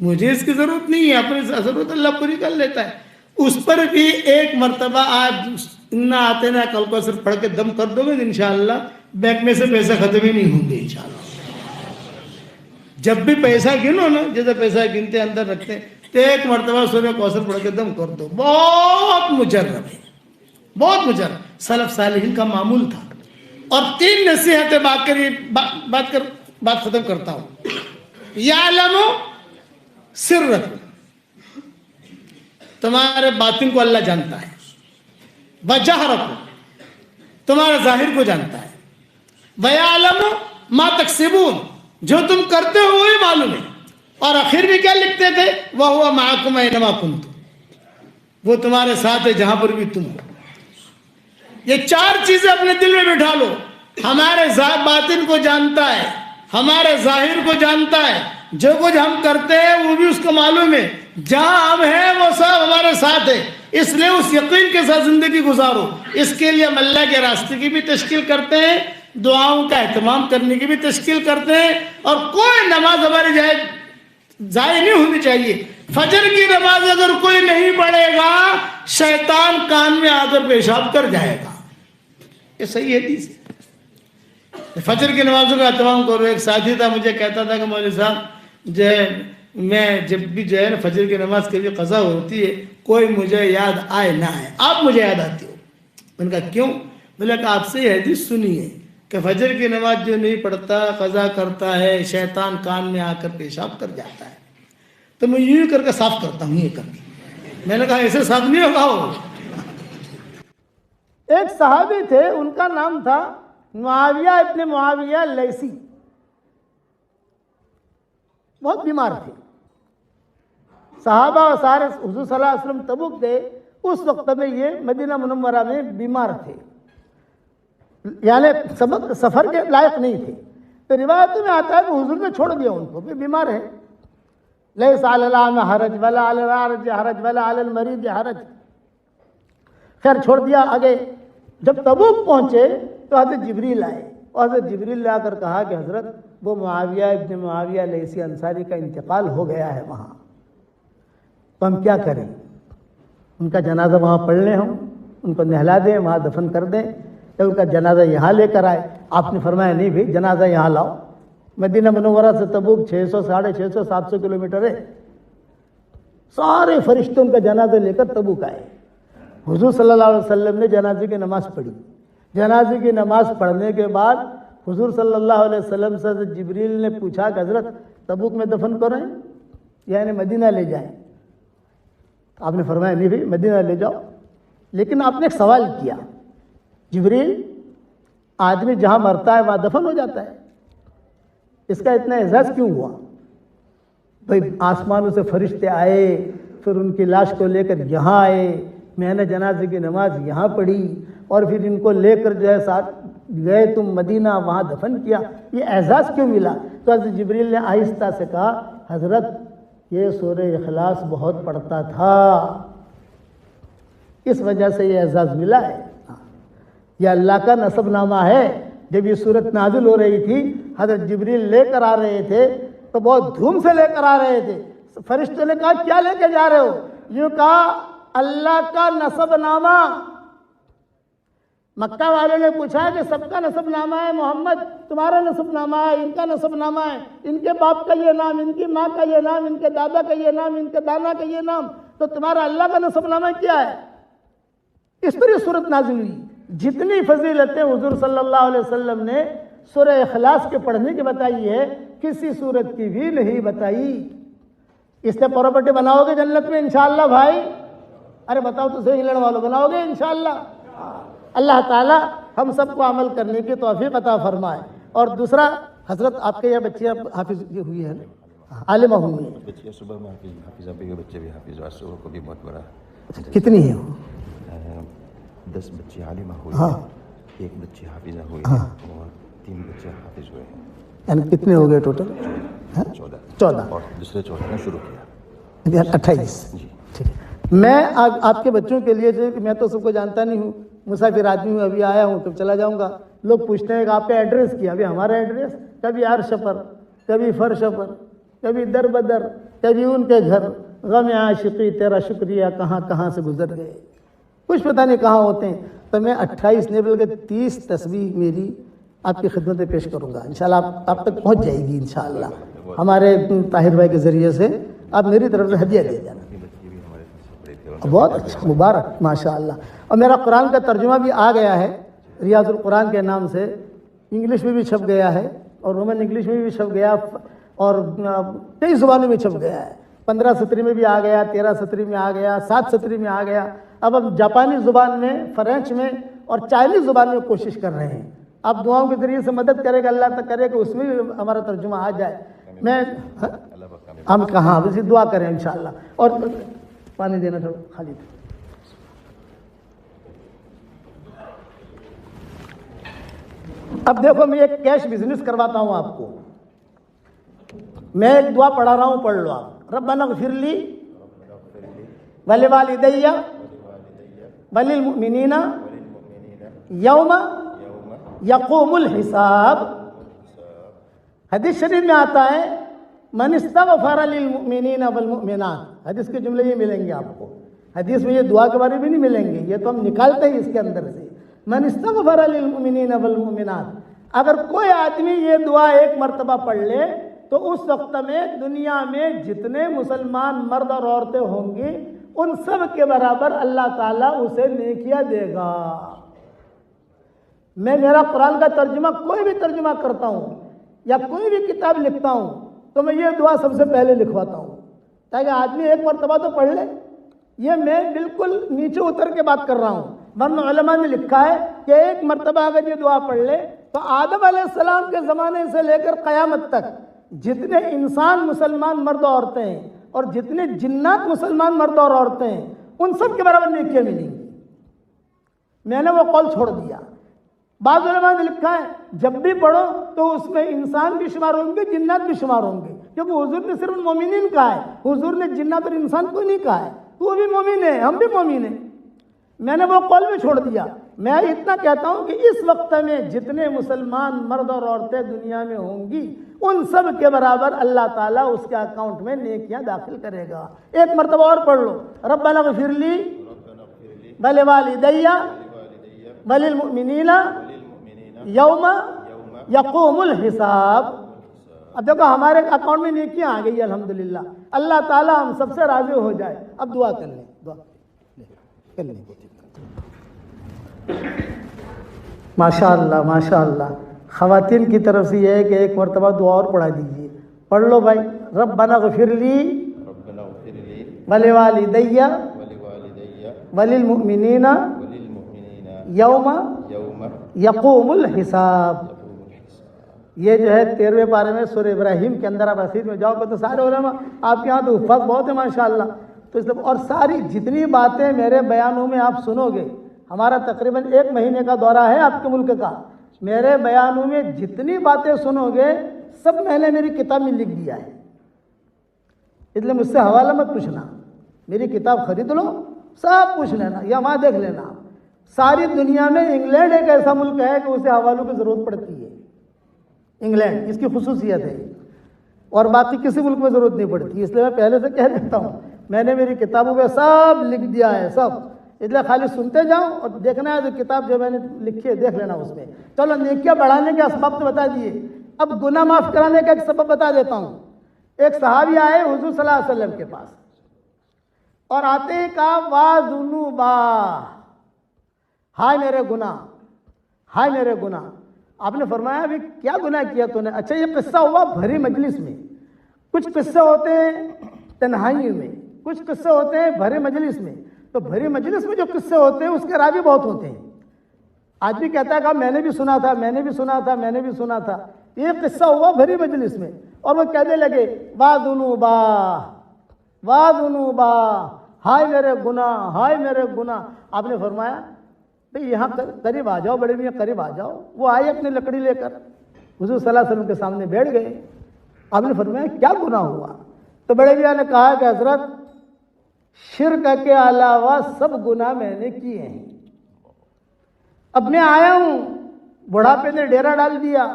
مجھے اس کی ضرورت نہیں ہے، اپنی ضرورت اللہ پوری کر لیتا ہے. اس پر بھی ایک مرتبہ آپ انا آتے نا کل کو صرف پڑھ کے دم کر دو گے انشاءاللہ بینک میں سے پیسے ختم ہی نہیں ہوں گے انشاءاللہ. جب بھی پیسہ گنو نا، جیسے پیسہ گنتے اندر رکھتے ہیں، تو ایک مرتبہ سورہ کوثر پڑھ کے دم کر دو. بہت مجرب ہے، بہت مجرب. سلف صالحین کا معمول تھا. اور 3 نصیحتیں بات ختم کرتا ہوں. یعلم سرکم، تمہارے باطن کو اللہ جانتا ہے. وجہرکم، تمہارے ظاہر کو جانتا ہے. ویعلم ما تکسبون، جو تم کرتے ہو وہی معلوم ہے. اور آخر میں کیا لکھتے تھے؟ وَهُوَ مَعَكُمْ أَيْنَمَا كُنتُمْ، وہ تمہارے ساتھ ہے جہاں پر بھی تم ہو. یہ 4 چیزیں اپنے دل میں بٹھا لو. ہمارے باطن کو جانتا ہے، ہمارے ظاہر کو جانتا ہے، جو کچھ ہم کرتے ہیں وہ بھی اس کو معلوم ہے. جہاں ہم ہیں وہ سب ہمارے ساتھ ہے. اس لیے اس یقین کے ساتھ زندگی گزارو. اس کے لیے ہم اللہ کے راستے کی بھی تشکیل کرتے ہیں، دعاؤں کا اہتمام کرنے کی بھی تشکیل کرتے ہیں. اور کوئی نماز ہماری ضائع نہیں ہونی چاہیے. فجر کی نماز اگر کوئی نہیں پڑھے گا شیطان کان میں آ کر پیشاب کر جائے گا. یہ صحیح حدیث ہے. فجر کی نمازوں کا اہتمام کرو. ایک ساتھی تھا مجھے کہتا تھا کہ مولوی صاحب جو ہے میں جب بھی جو ہے نا فجر کی نماز کے لیے قضا ہوتی ہے کوئی مجھے یاد آئے نہ آئے آپ مجھے یاد آتی ہو. میں نے کہا کیوں؟ بولے کہ آپ سے یہ حدیث سنی ہے کہ فجر کی نماز جو نہیں پڑھتا قضا کرتا ہے شیطان کان میں آ کر پیشاب کر جاتا ہے. تو میں یوں کر کے صاف کرتا ہوں، یہ کر کے. میں نے کہا ایسے صاف نہیں ہوگا. ہو ایک صحابی تھے، ان کا نام تھا معاویہ ابن معاویہ لیثی. بہت بیمار تھے. صحابہ و سارے حضور صلی اللہ علیہ وسلم تبوک گئے. اس وقت میں یہ مدینہ منورہ میں بیمار تھے، یعنی سفر کے لائق نہیں تھے. تو روایتوں میں آتا ہے کہ حضور نے چھوڑ دیا ان کو، بیمار ہے. لیس علی الاعمى حرج ولا علی الأعرج حرج ولا علی المریض حرج. خیر چھوڑ دیا. آگے جب تبوک پہنچے تو حضرت جبریل آئے اور حضرت جبریل نے آ کر کہا کہ حضرت وہ معاویہ ابن معاویہ لیثی انصاری کا انتقال ہو گیا ہے وہاں، تو ہم کیا کریں؟ ان کا جنازہ وہاں پڑھ لیں، ہم ان کو نہلا دیں، وہاں دفن کر دیں، یا ان کا جنازہ یہاں لے کر آئے؟ آپ نے فرمایا نہیں بھائی، جنازہ یہاں لاؤ. مدینہ منورہ سے تبوک 600 650 700 کلومیٹر ہے. سارے فرشتوں کا جنازہ لے کر تبوک آئے. حضور صلی اللہ علیہ وسلم نے جنازے کی نماز پڑھی. جنازے کی نماز پڑھنے کے بعد حضور صلی اللہ علیہ وسلم سے حضرت جبریل نے پوچھا کہ حضرت تبوک میں دفن کریں یعنی مدینہ لے جائیں؟ آپ نے فرمایا نہیں بھائی مدینہ لے جاؤ. لیکن آپ نے ایک سوال کیا، جبریل آدمی جہاں مرتا ہے وہاں دفن ہو جاتا ہے، اس کا اتنا اعزاز کیوں ہوا؟ بھائی آسمانوں سے فرشتے آئے، پھر ان کی لاش کو لے کر یہاں آئے، میں نے جنازے کی نماز یہاں پڑھی، اور پھر ان کو لے کر جو ہے ساتھ گئے تم مدینہ، وہاں دفن کیا، یہ اعزاز کیوں ملا؟ تو حضرت جبریل نے آہستہ سے کہا حضرت یہ سورہ اخلاص بہت پڑھتا تھا، اس وجہ سے یہ اعزاز ملا ہے. یہ اللہ کا نسب نامہ ہے. جب یہ صورت نازل ہو رہی تھی حضرت جبریل لے کر آ رہے تھے تو بہت دھوم سے لے کر آ رہے تھے. فرشتوں نے کہا کیا لے کے جا رہے ہو؟ یوں کہا اللہ کا نسب نامہ. مکہ والوں نے پوچھا کہ سب کا نسب نامہ ہے محمد، تمہارا نسب نامہ ہے، ان کا نسب نامہ ہے، ان کے باپ کا یہ نام، ان کی ماں کا یہ نام، ان کے دادا کا یہ نام، ان کے دانا کا یہ نام، تو تمہارا اللہ کا نسب نامہ کیا ہے؟ اس پر یہ صورت نازل ہوئی. جتنی فضیلتیں حضور صلی اللہ علیہ وسلم نے سورہ اخلاص کے پڑھنے کی بتائی ہے کسی صورت کی بھی نہیں بتائی. اس سے پراپرٹی بناؤ گے جنت میں انشاءاللہ بھائی؟ ارے بتاؤ تو صحیح، ہلن والوں بناؤ گے انشاءاللہ؟ اللہ تعالی ہم سب کو عمل کرنے کی توفیق عطا فرمائے. اور دوسرا حضرت آپ کے یہ بچیاں حافظ ہوئی ہیں، عالمہ ہوئی ہیں؟ بچیاں صبح میں حافظہ بھی، بچے بھی حافظ، اور صبح کو بھی بہت بڑا. کتنی ہیں وہ؟ 10 بچے عالمہ ہوئی ہاں، ہیں، 1 بچی حافظہ ہوئی ہاں، ہے، اور 3 بچے حافظ ہوئے ہیں. یعنی کتنے ہو گئے ٹوٹل؟ 14. اور دوسرے 14 نے شروع کیا. 28. جی ٹھیک ہے. میں آپ کے بچوں کے لیے جو میں تو سب کو جانتا نہیں ہوں، مسافر آدمی ہوں، ابھی آیا ہوں، کب چلا جاؤں گا. لوگ پوچھتے ہیں کہ آپ کا ایڈریس کیا؟ ابھی ہمارا ایڈریس کبھی عرش پر، کبھی فرش پر، کبھی در بدر، کبھی ان کے گھر غم عاشقی تیرا شکریہ کہاں کہاں سے گزر گئے، کچھ پتہ نہیں کہاں ہوتے ہیں. تو میں 28 نہیں بلکہ 30 تسبیح میری آپ کی خدمت میں پیش کروں گا. انشاءاللہ آپ تک پہنچ جائے گی انشاءاللہ ہمارے طاہر بھائی کے ذریعے سے. آپ میری طرف سے ہدیہ دے دینا. بہت اچھا، مبارک، ماشاءاللہ. اور میرا قرآن کا ترجمہ بھی آ گیا ہے ریاض القرآن کے نام سے. انگلش میں بھی چھپ گیا ہے اور رومن انگلش میں بھی چھپ گیا اور کئی زبانوں میں چھپ گیا ہے. 15 سطری میں بھی آ گیا، 13 سطری میں آ گیا، 7 سطری میں آ گیا. اب ہم جاپانی زبان میں، فرینچ میں اور چائنیز زبان میں کوشش کر رہے ہیں. آپ دعاؤں کے ذریعے سے مدد کرے گا، اللہ تک کرے کہ اس میں بھی ہمارا ترجمہ آ جائے. میں ہم کہاں اسی دعا کریں انشاءاللہ. اور پانی دینا تھا خالی. اب دیکھو میں ایک کیش بزنس کرواتا ہوں آپ کو. میں ایک دعا پڑھا رہا ہوں، پڑھ لو آپ. ربنا اغفر لی ولوالدی وللمؤمنین یوم یقوم الحساب. حدیث شریف میں آتا ہے من استغفر للمؤمنین والمؤمنات. حدیث کے جملے یہ ملیں گے آپ کو. حدیث میں یہ دعا کے بارے میں نہیں ملیں گے، یہ تو ہم نکالتے ہیں اس کے اندر سے. من استغفر للمؤمنین والمؤمنات. اگر کوئی آدمی یہ دعا ایک مرتبہ پڑھ لے تو اس وقت میں دنیا میں جتنے مسلمان مرد اور عورتیں ہوں گی ان سب کے برابر اللہ تعالیٰ اسے نیکیاں دے گا. میں میرا قرآن کا ترجمہ کوئی بھی ترجمہ کرتا ہوں یا کوئی بھی کتاب لکھتا ہوں تو میں یہ دعا سب سے پہلے لکھواتا ہوں تاکہ آدمی ایک مرتبہ تو پڑھ لے. یہ میں بالکل نیچے اتر کے بات کر رہا ہوں، ورنہ علماء نے لکھا ہے کہ ایک مرتبہ اگر یہ دعا پڑھ لے تو آدم علیہ السلام کے زمانے سے لے کر قیامت تک جتنے انسان مسلمان مرد و عورتیں ہیں اور جتنے جنات مسلمان مرد اور عورتیں ہیں ان سب کے برابر نیکیاں ملیں گی. میں نے وہ قول چھوڑ دیا. بعض علماء نے لکھا ہے جب بھی پڑھو تو اس میں انسان بھی شمار ہوں گے، جنات بھی شمار ہوں گے، کیونکہ حضور نے صرف مومنین کہا ہے. حضور نے جنات اور انسان کو نہیں کہا ہے. تو بھی مومن ہے، ہم بھی مومن ہیں. میں نے وہ قول بھی چھوڑ دیا. میں اتنا کہتا ہوں کہ اس وقت میں جتنے مسلمان مرد اور عورتیں دنیا میں ہوں گی ان سب کے برابر اللہ تعالیٰ اس کے اکاؤنٹ میں نیکیاں داخل کرے گا. ایک مرتبہ اور پڑھ لو. ربنا اغفر لی ولوالدی وللمؤمنین یوم یقوم الحساب. اب دیکھو ہمارے اکاؤنٹ میں نیکیاں آ گئی الحمدللہ. اللہ تعالیٰ ہم سب سے راضی ہو جائے. اب دعا کر لیں، دعا کر لیں. ماشاء اللہ ماشاء اللہ. خواتین کی طرف سے یہ ہے کہ ایک مرتبہ دعا اور پڑھا دیجیے. پڑھ لو بھائی. ربنا اغفر لی ولوالدی وللمؤمنین یوم یقوم الحساب. یہ جو ہے 13ویں پارے میں سورہ ابراہیم کے اندر آپ اسیر میں جاؤ گے تو سارے علماء آپ کے ہاں تو حفاظ بہت ہے ماشاءاللہ. تو اس لیے اور ساری جتنی باتیں میرے بیانوں میں آپ سنو گے، ہمارا تقریباً 1 مہینے کا دورہ ہے آپ کے ملک کا. میرے بیانوں میں جتنی باتیں سنو گے سب میں نے میری کتاب میں لکھ دیا ہے. اس لیے مجھ سے حوالہ مت پوچھنا. میری کتاب خرید لو، سب پوچھ لینا یا وہاں دیکھ لینا. ساری دنیا میں انگلینڈ ایک ایسا ملک ہے کہ اسے حوالوں کی ضرورت پڑتی ہے. انگلینڈ اس کی خصوصیت ہے اور باقی کسی ملک میں ضرورت نہیں پڑتی. اس لیے میں پہلے سے کہہ دیتا ہوں میں نے میری کتابوں میں سب لکھ دیا ہے سب. اس لیے خالی سنتے جاؤ اور دیکھنا ہے تو کتاب جو میں نے لکھی ہے دیکھ لینا اس میں. چلو نیکیاں بڑھانے کے اسباب تو بتا دیے. اب گناہ معاف کرانے کا ایک سبب بتا دیتا ہوں. ایک صحابی آئے حضور صلی اللہ علیہ وسلم کے پاس اور آتے ہی کہا وا ذنوبا، ہائے میرے گناہ، ہائے میرے گناہ. آپ نے فرمایا ابھی کیا گناہ کیا تو نے؟ اچھا یہ قصہ ہوا بھری مجلس میں. کچھ قصے ہوتے ہیں تنہائی میں، کچھ قصے ہوتے ہیں بھری مجلس میں. تو بھری مجلس میں جو قصے ہوتے ہیں اس کے راوی بہت ہوتے ہیں. آدمی کہتا ہے کہ میں نے بھی سنا تھا، میں نے بھی سنا تھا، میں نے بھی سنا تھا. یہ قصہ ہوا بھری مجلس میں اور وہ کہنے لگے وا ذنوبا، وا ذنوبا، ہائے میرے گناہ، ہائے میرے گناہ. آپ نے فرمایا بھئی یہاں قریب آ جاؤ، بڑے میاں قریب آ جاؤ. وہ آئے اپنی لکڑی لے کر حضور صلی اللہ علیہ وسلم کے سامنے بیٹھ گئے. آپ نے فرمایا کیا گناہ ہوا؟ تو بڑے میاں نے کہا کہ حضرت شرک کے علاوہ سب گناہ میں نے کیے ہیں. اب میں آیا ہوں، بڑھاپے نے ڈیرا ڈال دیا،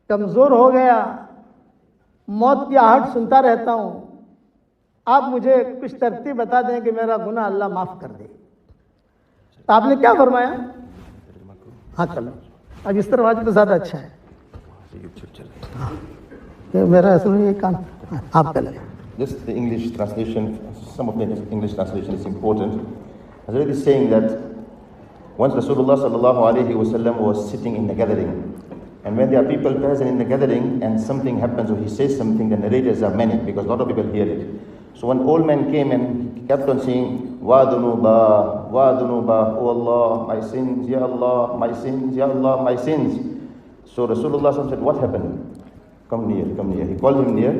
کمزور ہو گیا، موت کی آہٹ سنتا رہتا ہوں، آپ مجھے کچھ ترتیب بتا دیں کہ میرا گناہ اللہ معاف کر دے۔ تو آپ نے کیا فرمایا؟ ہاں کر لو، اب اس طرح واجب تو زیادہ اچھا ہے کہ میرا اصل میں یہ کام آپ کر لیں۔ This the English translation, some of the English translation is important. Hazrat is saying that once Rasulullah sallallahu alaihi wasallam was sitting in the gathering, and when there are people present in the gathering and something happens or he says something, the narrators are many because a lot of people hear it. So one old man came and he kept on saying, wa dunuba, oh Allah, my sins, ya Allah, my sins, ya Allah, my sins. So Rasulullah said, what happened? Come near, come near. He called him near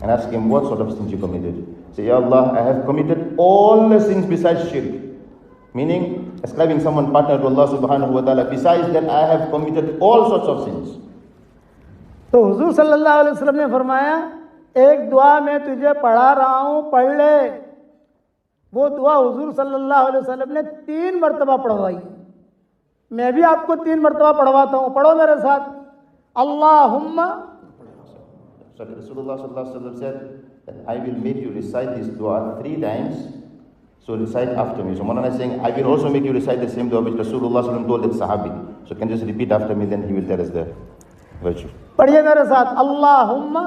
and asked him, what sort of sins you committed? Say, Ya Allah, I have committed all the sins besides shirk. Meaning, ascribing someone partner to Allah subhanahu wa ta'ala. Besides that, I have committed all sorts of sins. تو حضور صلی اللہ علیہ وسلم نے فرمایا ایک دعا میں تجھے پڑھا رہا ہوں پڑھ لے۔ وہ دعا حضور صلی اللہ علیہ وسلم نے 3 مرتبہ پڑھوائی، میں بھی آپ کو 3 مرتبہ پڑھواتا ہوں، پڑھو میرے ساتھ۔ اللہم، So Rasulullah sallallahu alaihi wasallam said that I will make you recite this dua 3 times. So recite after me. So Maulana is saying, I will also make you recite the same dua which Rasulullah sallallahu alaihi wasallam told that Sahabi. So can you just repeat after me, then he will tell us the virtue. پڑھیے میرے ساتھ۔ اللہم Allahumma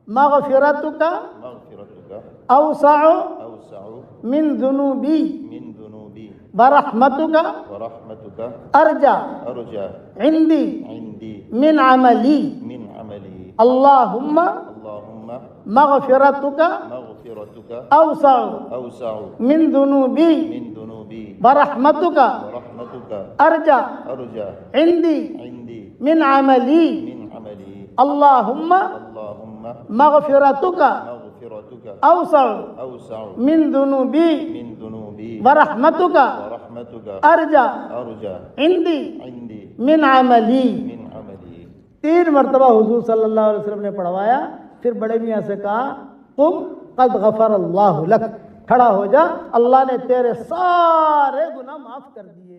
مغفرتک maghfiratuka اوسع awsa'u من ذنوبی min dhunubi برحمتک wa rahmatuka ارجع arja عندی indi من عملی۔ min amali. اللہم Allahumma مغفرتک maghfiratuka اوسع awsa'u من ذنوبی min dhunubi برحمتک wa rahmatuka ارجع arja عندی indi من عملی۔ min amali. اللہم Allahumma مغفرتک maghfiratuka اوسع awsa'u من ذنوبی min dhunubi برحمتک wa rahmatuka ارجع arja عندی indi من عملی۔ min amali. 3 مرتبہ حضور صلی اللہ علیہ وسلم نے پڑھوایا، پھر بڑے میاں سے کہا قم قد غفر اللہ لک، کھڑا ہو جا، اللہ نے تیرے سارے گناہ معاف کر دیے۔